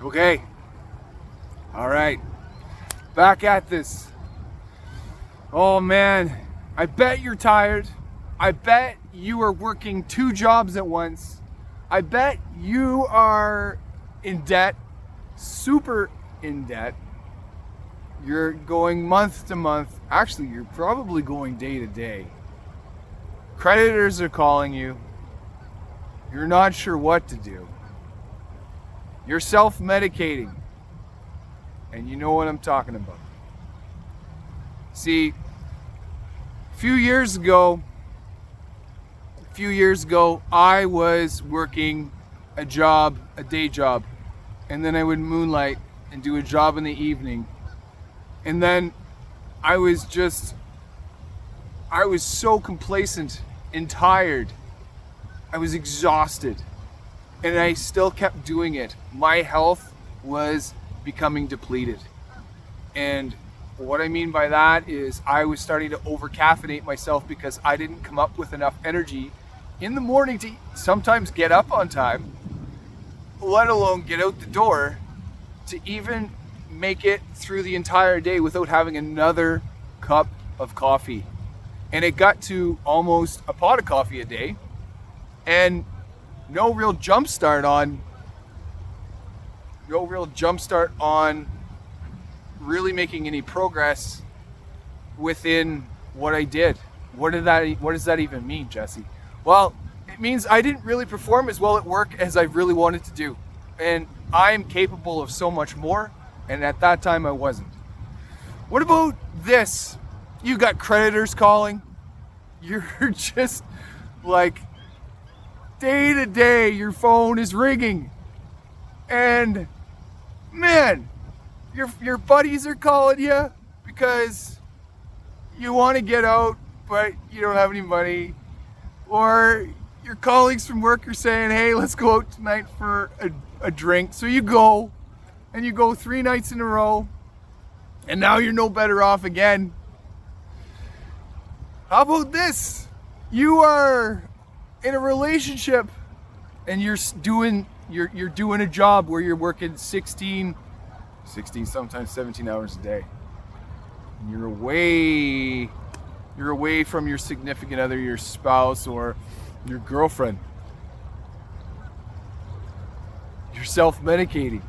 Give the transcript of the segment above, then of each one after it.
Okay. All right. Back at this. Oh man, I bet you're tired. I bet you are working 2 jobs at once. I bet you are in debt, super in debt. You're going month to month. Actually, you're probably going day to day. Creditors are calling you. You're not sure what to do. You're self-medicating. And you know what I'm talking about. See, a few years ago, I was working a day job, and then I would moonlight and do a job in the evening. And then I was so complacent and tired. I was exhausted, and I still kept doing it. My health was becoming depleted. And what I mean by that is I was starting to over-caffeinate myself because I didn't come up with enough energy in the morning to sometimes get up on time, let alone get out the door, to even make it through the entire day without having another cup of coffee. And it got to almost a pot of coffee a day, and no real jump start on really making any progress within what I did. What does that even mean, Jesse? Well, it means I didn't really perform as well at work as I really wanted to do. And I am capable of so much more, and at that time I wasn't. What about this? You got creditors calling. You're just like, day to day, your phone is ringing. And man, your buddies are calling you because you want to get out, but you don't have any money. Or your colleagues from work are saying, hey, let's go out tonight for a drink. So you go, and you go 3 nights in a row, and now you're no better off again. How about this? You are in a relationship, and you're doing a job where you're working 16, sometimes 17 hours a day. And you're away from your significant other, your spouse, or your girlfriend. You're self-medicating.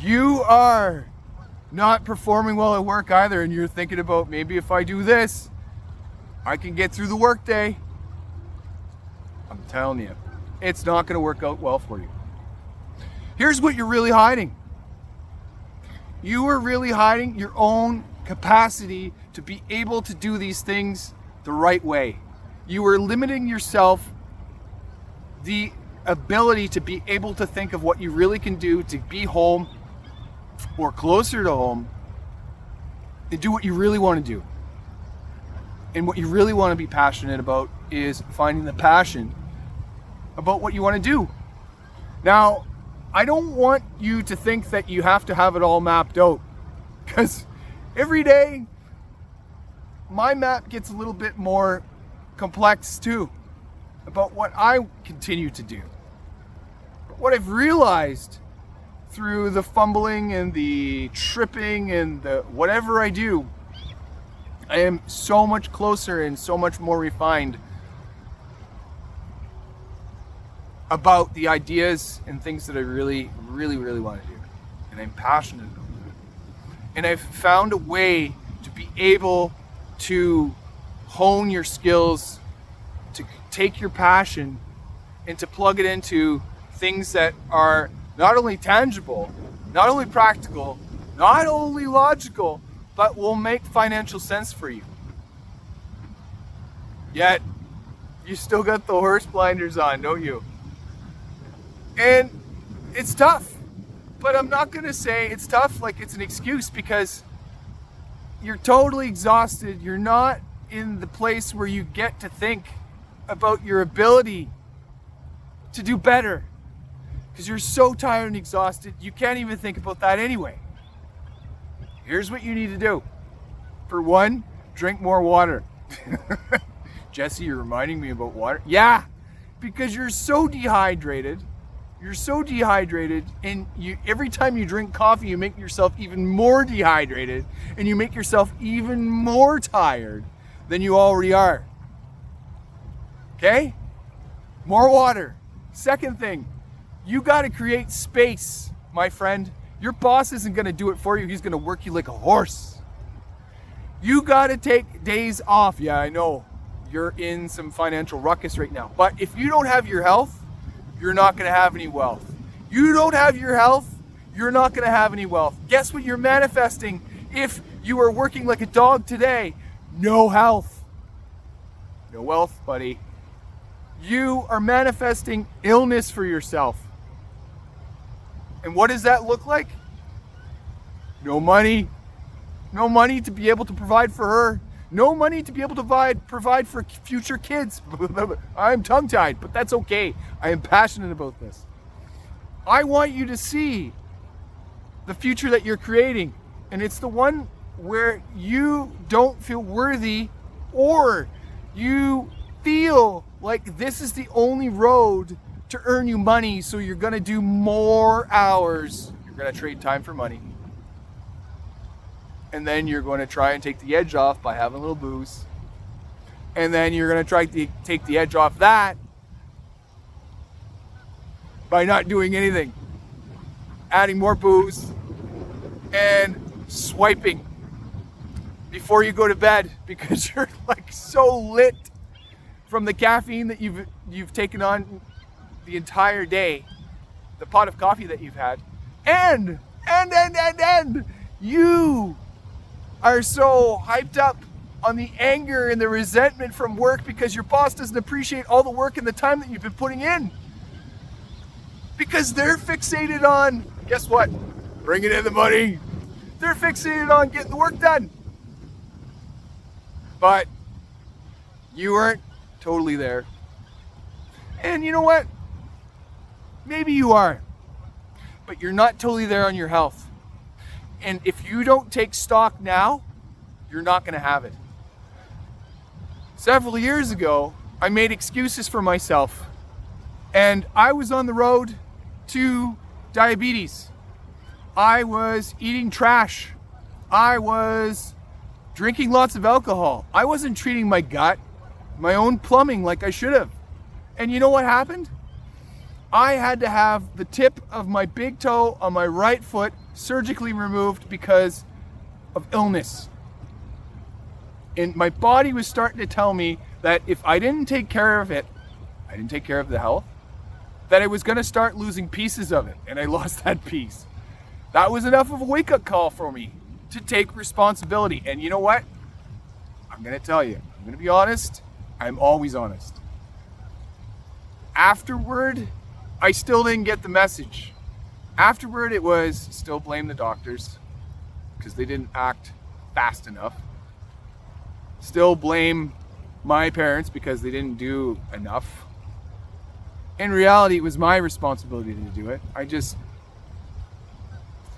You are not performing well at work either, and you're thinking about, maybe if I do this, I can get through the workday. I'm telling you, it's not going to work out well for you. Here's what you're really hiding. You are really hiding your own capacity to be able to do these things the right way. You are limiting yourself the ability to be able to think of what you really can do to be home or closer to home and do what you really want to do. And what you really want to be passionate about is finding the passion about what you want to do. Now, I don't want you to think that you have to have it all mapped out, because every day my map gets a little bit more complex too about what I continue to do. But what I've realized through the fumbling and the tripping and the whatever I do, I am so much closer and so much more refined about the ideas and things that I really, really, really want to do. And I'm passionate about it. And I've found a way to be able to hone your skills, to take your passion and to plug it into things that are not only tangible, not only practical, not only logical, but will make financial sense for you. Yet, you still got the horse blinders on, don't you? And it's tough, but I'm not going to say it's tough like it's an excuse, because you're totally exhausted. You're not in the place where you get to think about your ability to do better, because you're so tired and exhausted, you can't even think about that anyway. Here's what you need to do. For one, drink more water. Jesse, you're reminding me about water. Yeah, because you're so dehydrated. You're so dehydrated, and every time you drink coffee, you make yourself even more dehydrated, and you make yourself even more tired than you already are. Okay? More water. Second thing, you got to create space, my friend. Your boss isn't going to do it for you. He's going to work you like a horse. You got to take days off. Yeah, I know you're in some financial ruckus right now. But if you don't have your health, you're not going to have any wealth. You don't have your health, you're not going to have any wealth. Guess what you're manifesting if you are working like a dog today? No health. No wealth, buddy. You are manifesting illness for yourself. And what does that look like? No money. No money to be able to provide for her. No money to be able to provide for future kids. I'm tongue-tied, but that's okay. I am passionate about this. I want you to see the future that you're creating. And it's the one where you don't feel worthy, or you feel like this is the only road to earn you money, so you're going to do more hours. You're going to trade time for money. And then you're going to try and take the edge off by having a little booze. And then you're going to try to take the edge off that by not doing anything. Adding more booze and swiping before you go to bed because you're like so lit from the caffeine that you've taken on the entire day, the pot of coffee that you've had. And you are so hyped up on the anger and the resentment from work because your boss doesn't appreciate all the work and the time that you've been putting in. Because they're fixated on, guess what? Bringing in the money. They're fixated on getting the work done. But you weren't totally there. And you know what? Maybe you are. But you're not totally there on your health. And if you don't take stock now, you're not going to have it. Several years ago, I made excuses for myself. And I was on the road to diabetes. I was eating trash. I was drinking lots of alcohol. I wasn't treating my gut, my own plumbing like I should have. And you know what happened? I had to have the tip of my big toe on my right foot surgically removed because of illness. And my body was starting to tell me that if I didn't take care of it, I didn't take care of the health, that I was going to start losing pieces of it. And I lost that piece. That was enough of a wake-up call for me to take responsibility. And you know what? I'm going to tell you. I'm going to be honest. I'm always honest. Afterward, I still didn't get the message. Afterward, it was still blame the doctors because they didn't act fast enough. Still blame my parents because they didn't do enough. In reality, it was my responsibility to do it. I just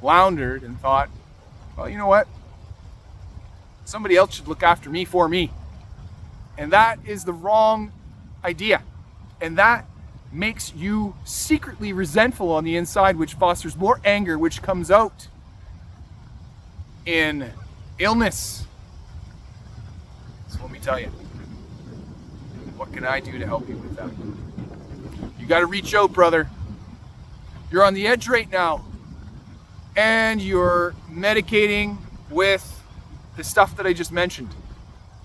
floundered and thought, well, you know what? Somebody else should look after me for me. And that is the wrong idea. And that makes you secretly resentful on the inside, which fosters more anger, which comes out in illness. So let me tell you, what can I do to help you with that? You got to reach out, brother. You're on the edge right now, and you're medicating with the stuff that I just mentioned,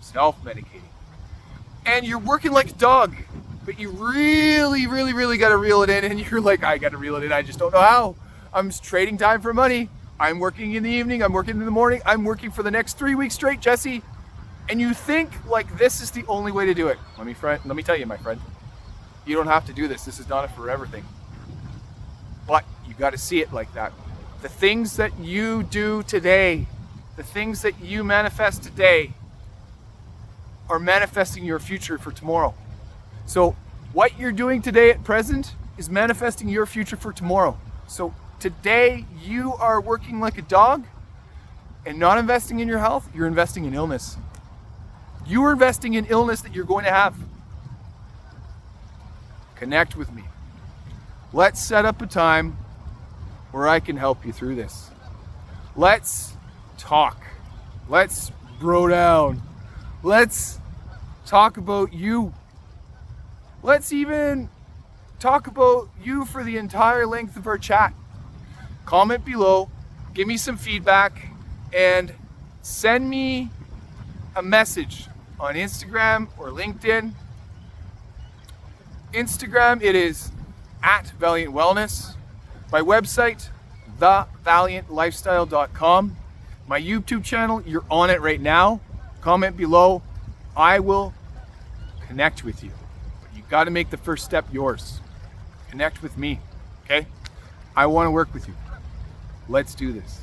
self-medicating. And you're working like a dog, but you really got to reel it in, and you're like, I got to reel it in, I just don't know how. I'm trading time for money. I'm working in the evening, I'm working in the morning, I'm working for the next 3 weeks straight, Jesse. And you think like this is the only way to do it. Let me tell you, my friend, you don't have to do this. This is not a forever thing. But you got to see it like that. The things that you do today, the things that you manifest today are manifesting your future for tomorrow. So what you're doing today at present is manifesting your future for tomorrow. So today you are working like a dog and not investing in your health, you're investing in illness. You are investing in illness that you're going to have. Connect with me. Let's set up a time where I can help you through this. Let's talk. Let's bro down. Let's talk about you. Let's even talk about you for the entire length of our chat. Comment below, give me some feedback, and send me a message on Instagram or LinkedIn. Instagram, it is at Valiant Wellness. My website, thevaliantlifestyle.com. My YouTube channel, you're on it right now. Comment below. I will connect with you. But you got to make the first step yours. Connect with me, okay? I want to work with you. Let's do this.